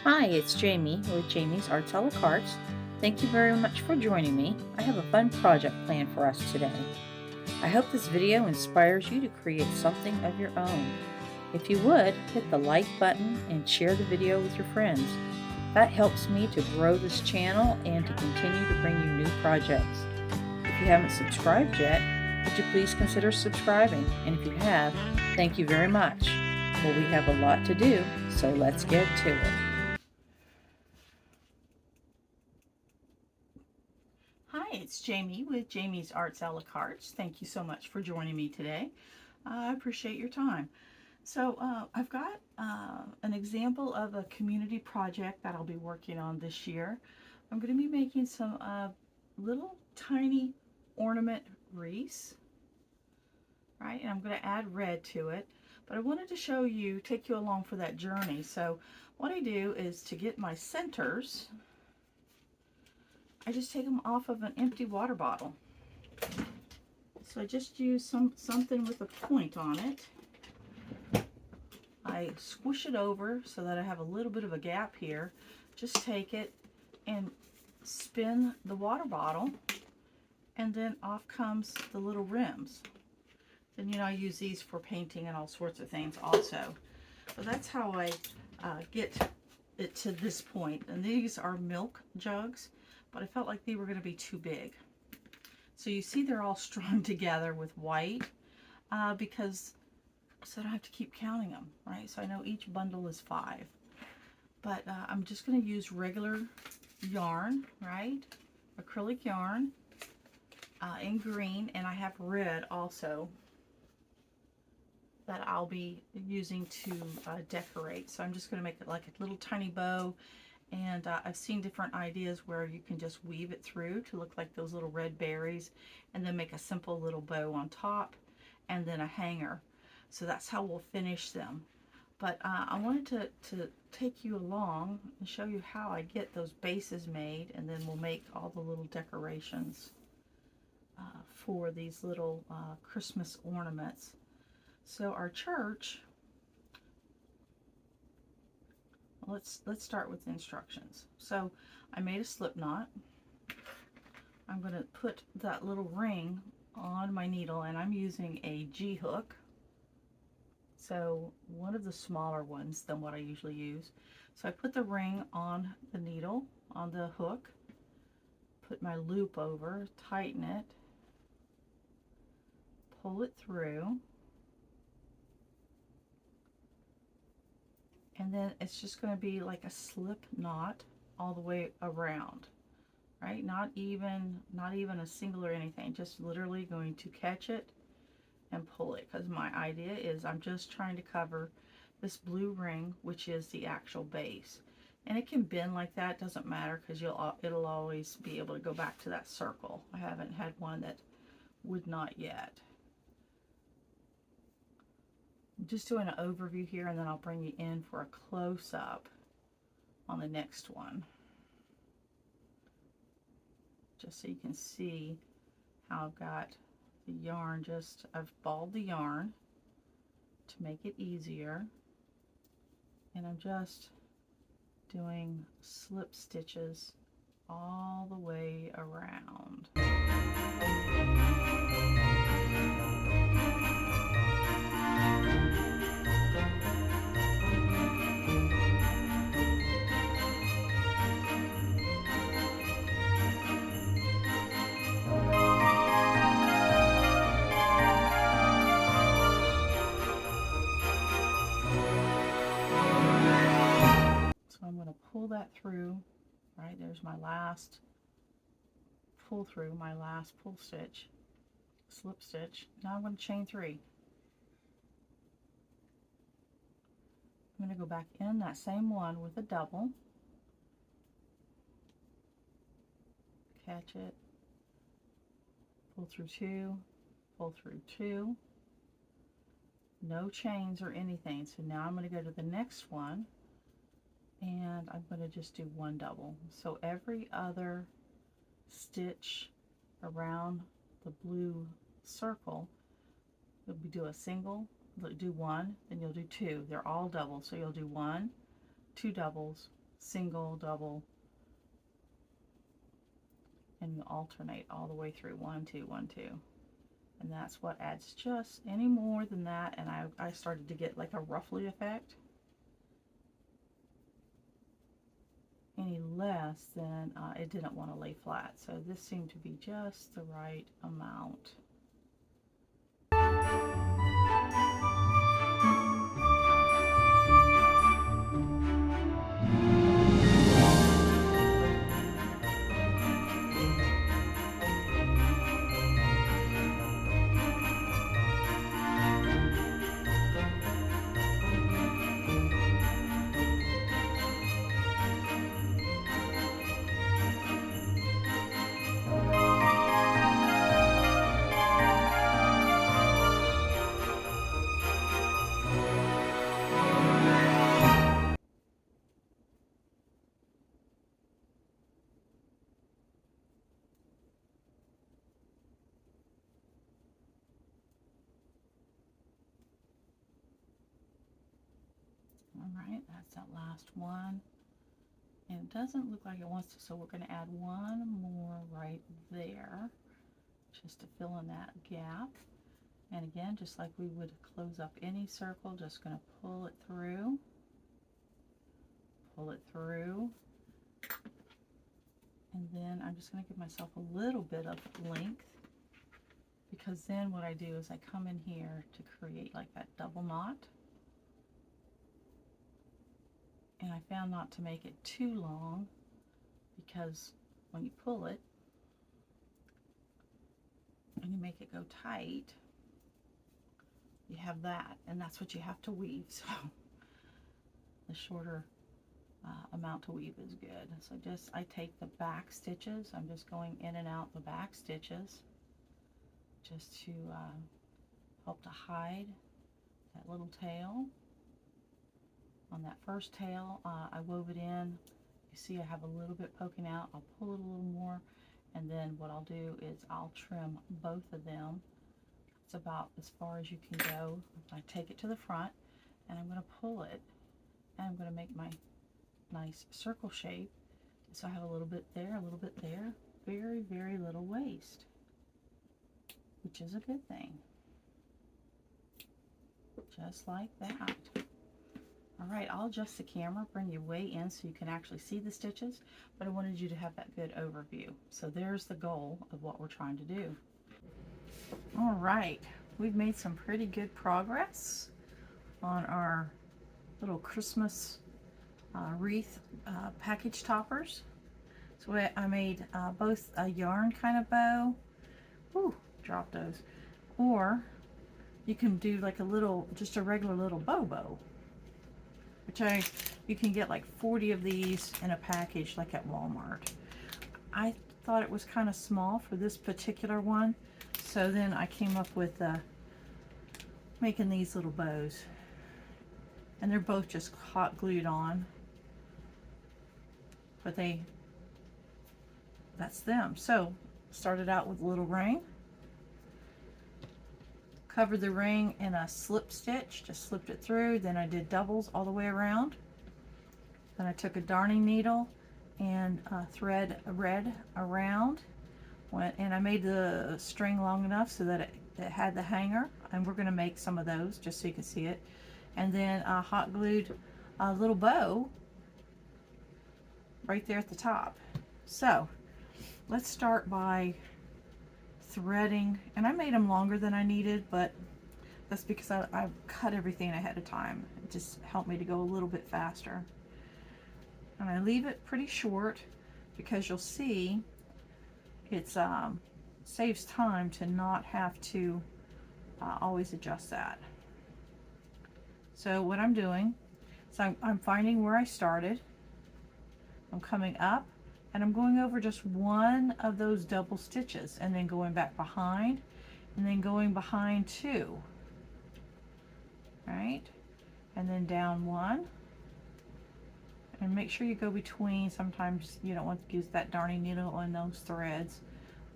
Hi, it's Jamie with Jamie's Arts a la carte. Thank you very much for joining me. I have a fun project planned for us today. I hope this video inspires you to create something of your own. If you would, hit the like button and share the video with your friends. That helps me to grow this channel and to continue to bring you new projects. If you haven't subscribed yet, would you please consider subscribing? And if you have, thank you very much. Well, we have a lot to do, so let's get to it. Hi, it's Jamie with Jamie's Arts a la carte. Thank you so much for joining me today. I appreciate your time. So I've got an example of a community project that I'll be working on this year. I'm going to be making some little tiny ornament wreaths, right? And I'm going to add red to it. But I wanted to show you, take you along for that journey. So what I do is to get my centers, I just take them off of an empty water bottle. So I just use something with a point on it. I squish it over so that I have a little bit of a gap here. Just take it and spin the water bottle, and then off comes the little rims. And I use these for painting and all sorts of things also. But that's how I get it to this point. And these are milk jugs, but I felt like they were going to be too big. So you see they're all strung together with white because so I don't have to keep counting them, right? So I know each bundle is 5. But I'm just going to use regular yarn, right? Acrylic yarn in green, and I have red also that I'll be using to decorate. So I'm just going to make it like a little tiny bow. And I've seen different ideas where you can just weave it through to look like those little red berries, and then make a simple little bow on top and then a hanger. So that's how we'll finish them. But I wanted to take you along and show you how I get those bases made, and then we'll make all the little decorations for these little Christmas ornaments. So our church, let's start with the instructions. So I made a slip knot. I'm going to put that little ring on my needle, and I'm using a G hook. So one of the smaller ones than what I usually use. So I put the ring on the needle, on the hook, put my loop over, tighten it, pull it through, and then it's just going to be like a slip knot all the way around, right? Not even a single or anything, just literally going to catch it and pull it, because my idea is I'm just trying to cover this blue ring, which is the actual base. And it can bend like that, doesn't matter, because it'll always be able to go back to that circle. I haven't had one that would not yet. I'm just doing an overview here, and then I'll bring you in for a close-up on the next one, just so you can see how I've got the yarn. I've balled the yarn to make it easier, and I'm just doing slip stitches all the way around. I'm going to pull that through, right? There's my last pull through, my last pull stitch, slip stitch. Now I'm going to chain 3. I'm going to go back in that same one with a double, catch it, pull through 2, pull through 2, no chains or anything. So now I'm going to go to the next one, and I'm going to just do 1 double. So every other stitch around the blue circle, you'll do a single, do 1, then you'll do 2. They're all doubles, so you'll do 1, 2 doubles, single, double, and you alternate all the way through 1, 2, 1, 2. And that's what adds. Just any more than that, and I started to get like a ruffly effect. Any less, then it didn't want to lay flat. So this seemed to be just the right amount. Alright, that's that last one. And it doesn't look like it wants to, so we're going to add one more right there, just to fill in that gap. And again, just like we would close up any circle, just going to pull it through, and then I'm just going to give myself a little bit of length, because then what I do is I come in here to create like that double knot. And I found not to make it too long, because when you pull it and you make it go tight, you have that, and that's what you have to weave. So the shorter amount to weave is good. So I take the back stitches. I'm just going in and out the back stitches just to help to hide that little tail. On that first tail, I wove it in. You see I have a little bit poking out. I'll pull it a little more, and then what I'll do is I'll trim both of them. It's about as far as you can go. I take it to the front, and I'm going to pull it, and I'm going to make my nice circle shape. So I have a little bit there, a little bit there. Very, very little waste, which is a good thing. Just like that. Alright, I'll adjust the camera, bring you way in so you can actually see the stitches, but I wanted you to have that good overview. So there's the goal of what we're trying to do. Alright, we've made some pretty good progress on our little Christmas wreath package toppers. So I made both a yarn kind of bow, ooh, drop those, or you can do like a little, just a regular little bow, which you can get like 40 of these in a package like at Walmart. I thought it was kind of small for this particular one, so then I came up with making these little bows, and they're both just hot glued on, but that's them. So started out with a little ring, covered the ring in a slip stitch, just slipped it through, then I did doubles all the way around. Then I took a darning needle and thread red around, and I made the string long enough so that it had the hanger, and we're going to make some of those just so you can see it. And then hot glued a little bow right there at the top. So let's start by threading, and I made them longer than I needed, but that's because I cut everything ahead of time. It just helped me to go a little bit faster. And I leave it pretty short because you'll see it's saves time to not have to always adjust that. So what I'm doing is I'm finding where I started, I'm coming up, and I'm going over just one of those double stitches, and then going back behind, and then going behind two, right, and then down one, and make sure you go between. Sometimes you don't want to use that darning needle on those threads.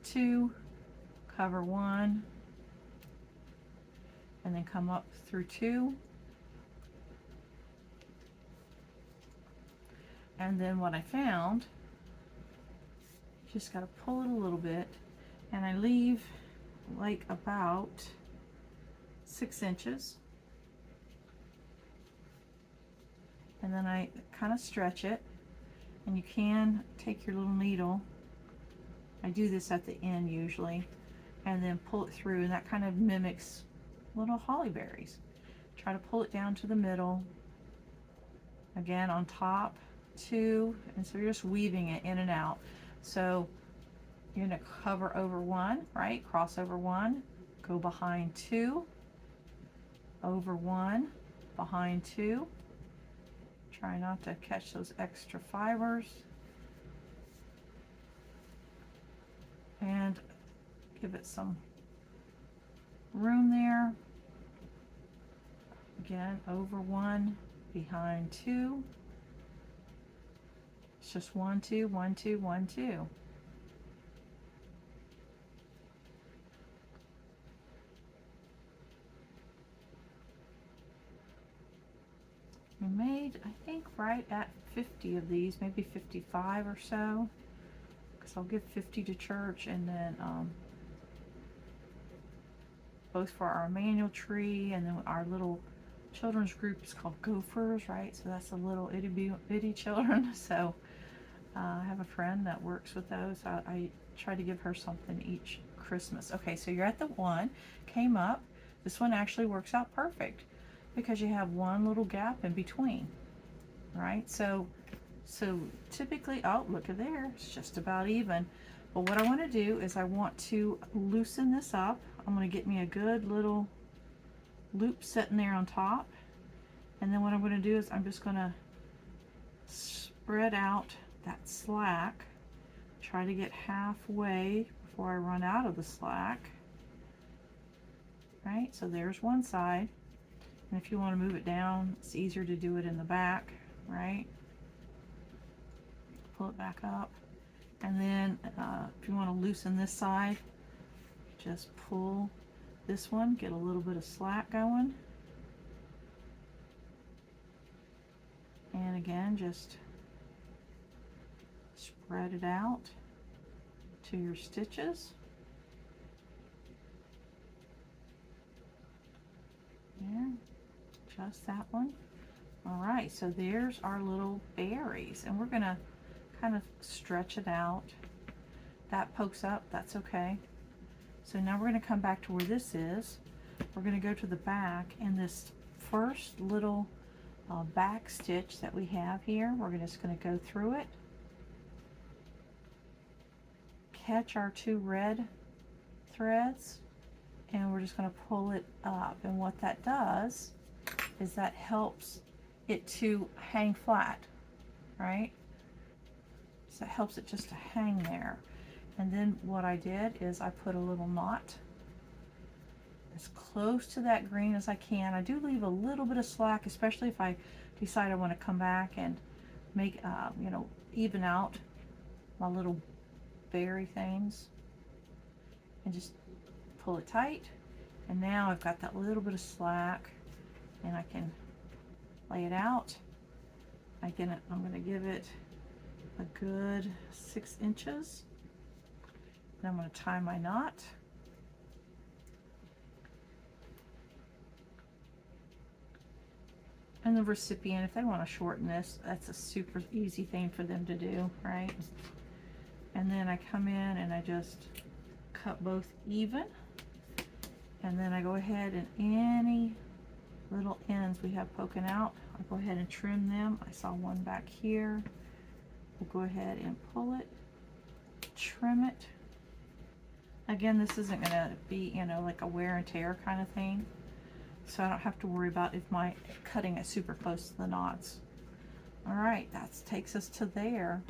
Two, cover one, and then come up through two, And then what I found, just got to pull it a little bit, and I leave like about 6 inches, and then I kind of stretch it, and you can take your little needle, I do this at the end usually, and then pull it through, and that kind of mimics little holly berries. Try to pull it down to the middle, again on top 2, and so you're just weaving it in and out. So you're going to cover over 1, right? Cross over 1, go behind 2, over 1, behind 2. Try not to catch those extra fibers. And give it some room there. Again, over 1, behind 2. It's just 1, 2, 1, 2, 1, 2. We made, I think, right at 50 of these, maybe 55 or so, because I'll give 50 to church, and then both for our manual tree, and then our little children's group is called Gophers, right? So that's the little itty bitty children. So I have a friend that works with those. I try to give her something each Christmas. Okay, so you're at the 1, came up. This one actually works out perfect because you have one little gap in between, right? So typically, oh, look at there, it's just about even. But what I want to do is I want to loosen this up. I'm going to get me a good little loop sitting there on top, and then what I'm going to do is I'm just going to spread out that slack, try to get halfway before I run out of the slack, right? So there's one side, and if you want to move it down, it's easier to do it in the back, right? Pull it back up, and then if you want to loosen this side, just pull this one, get a little bit of slack going, and again just spread it out to your stitches. There, just that one. All right, so there's our little berries, and we're gonna kind of stretch it out. That pokes up, that's okay. So now we're going to come back to where this is. We're going to go to the back, and this first little back stitch that we have here, we're just going to go through it, catch our 2 red threads, and we're just going to pull it up. And what that does is that helps it to hang flat, right? So it helps it just to hang there. And then what I did is I put a little knot as close to that green as I can. I do leave a little bit of slack, especially if I decide I want to come back and make, you know, even out my little berry things, and just pull it tight. And now I've got that little bit of slack, and I can lay it out. I'm going to give it a good 6 inches. Then I'm going to tie my knot. And the recipient, if they want to shorten this, that's a super easy thing for them to do, right? And then I come in and I just cut both even. And then I go ahead, and any little ends we have poking out, I'll go ahead and trim them. I saw one back here. We'll go ahead and pull it, trim it. Again, this isn't going to be, you know, like a wear and tear kind of thing, so I don't have to worry about if my cutting it super close to the knots. All right, that takes us to there.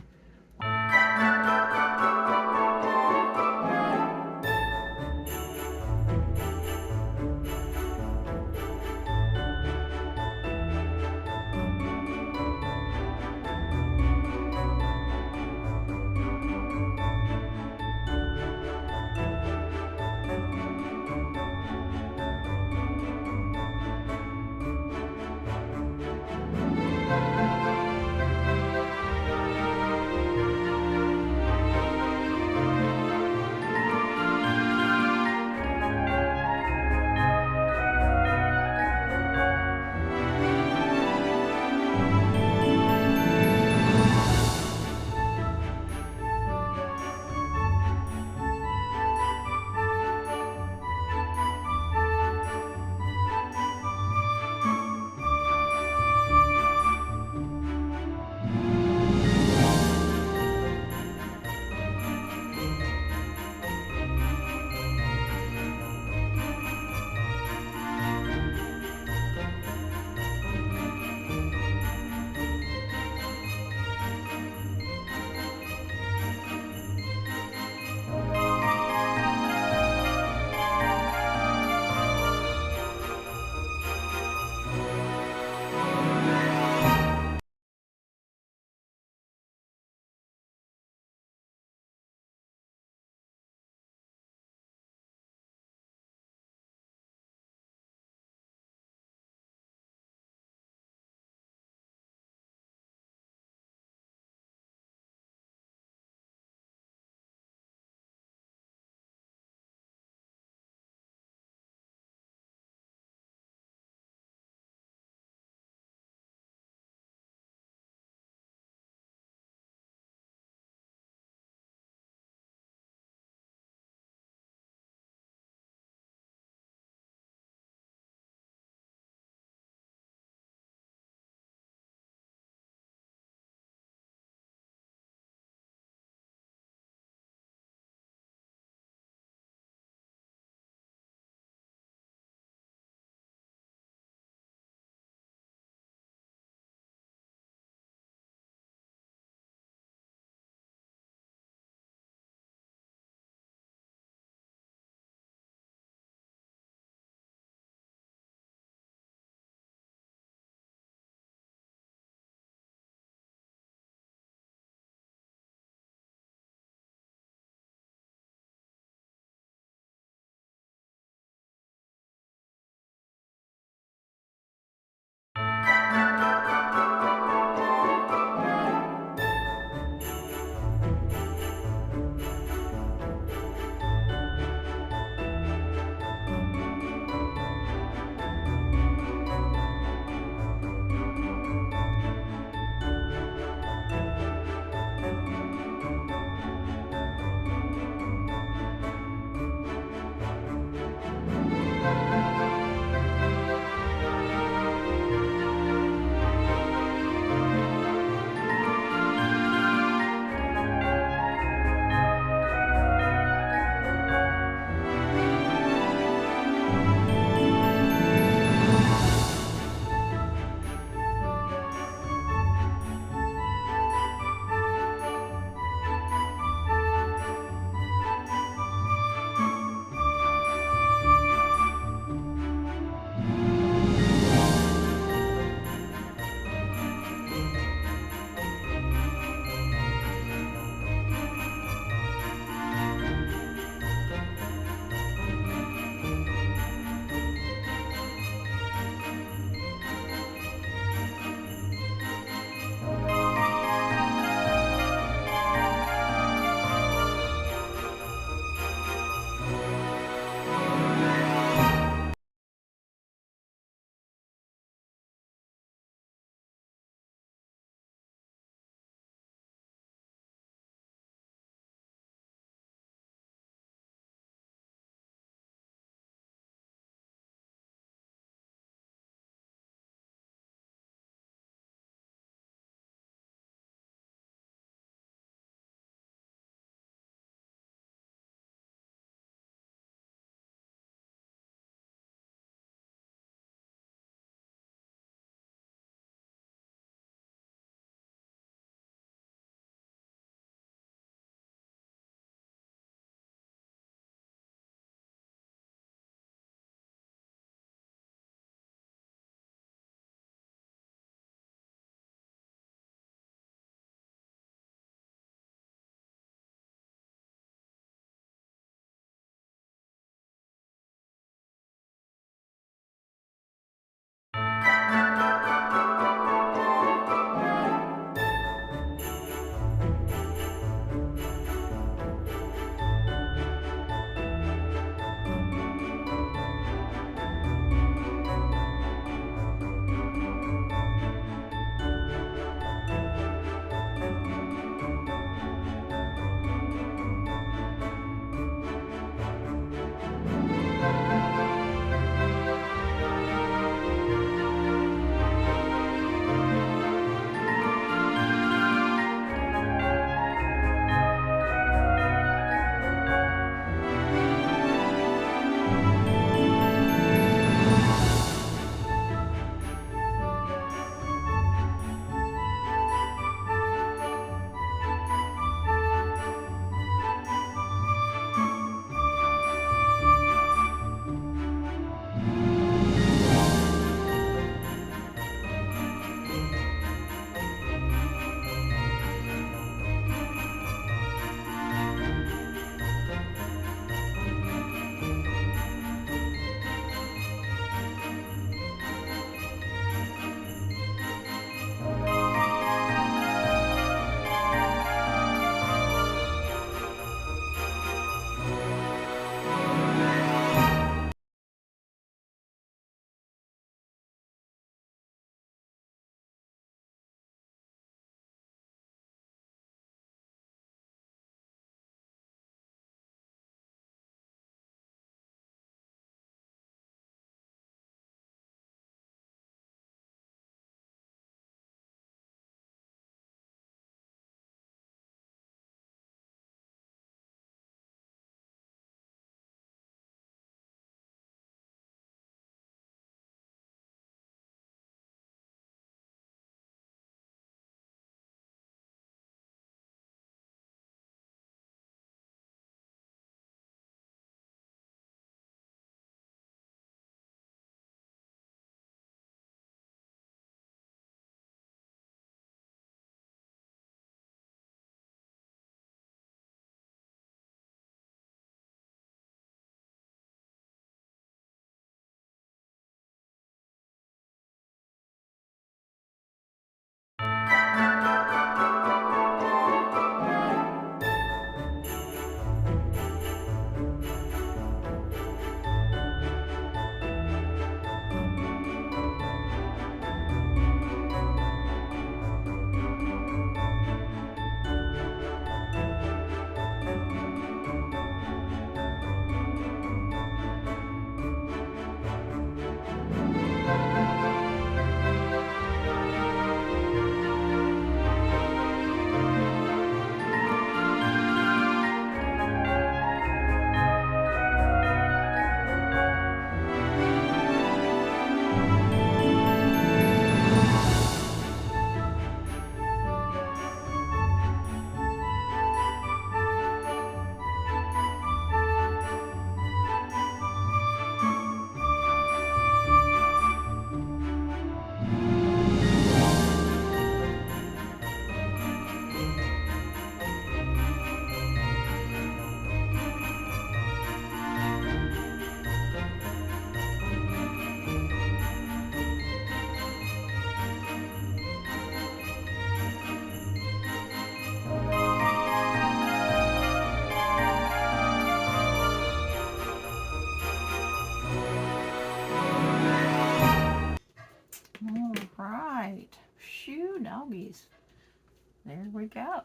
there we go.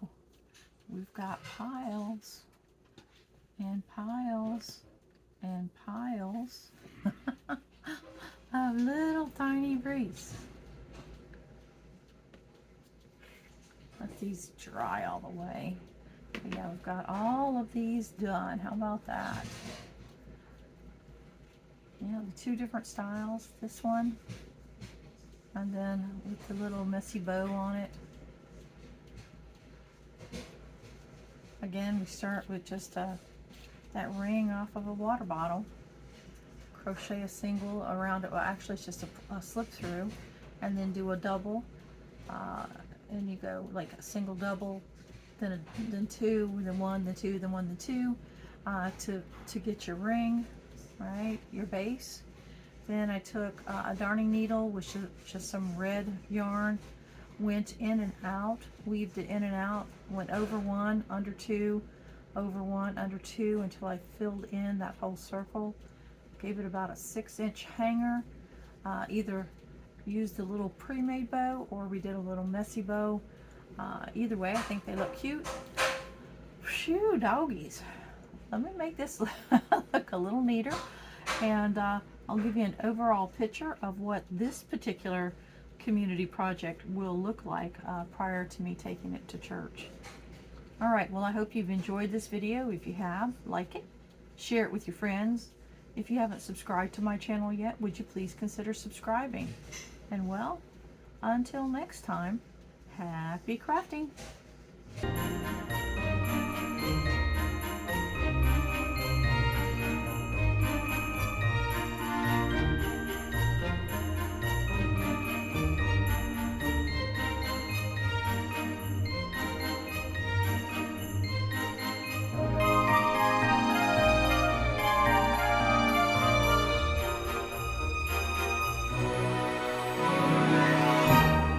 We've got piles and piles and piles of little tiny wreaths. Let these dry all the way. Yeah, we've got all of these done. How about that? Yeah, the two different styles. This one, and then with the little messy bow on it. Again, we start with just that ring off of a water bottle. Crochet a single around it. Well, actually, it's just a slip through, and then do a double. And you go like a single, double, then two, then one, then two, then one, then two, to get your ring, right? Your base. Then I took a darning needle with just some red yarn, went in and out, weaved it in and out, went over one, under two, over one, under two, until I filled in that whole circle. Gave it about a 6-inch hanger. Either used a little pre-made bow, or we did a little messy bow. Either way, I think they look cute. Phew, doggies. Let me make this look a little neater, and I'll give you an overall picture of what this particular community project will look like prior to me taking it to church. All right, well, I hope you've enjoyed this video. If you have, like it, share it with your friends. If you haven't subscribed to my channel yet, would you please consider subscribing? And well, until next time, happy crafting!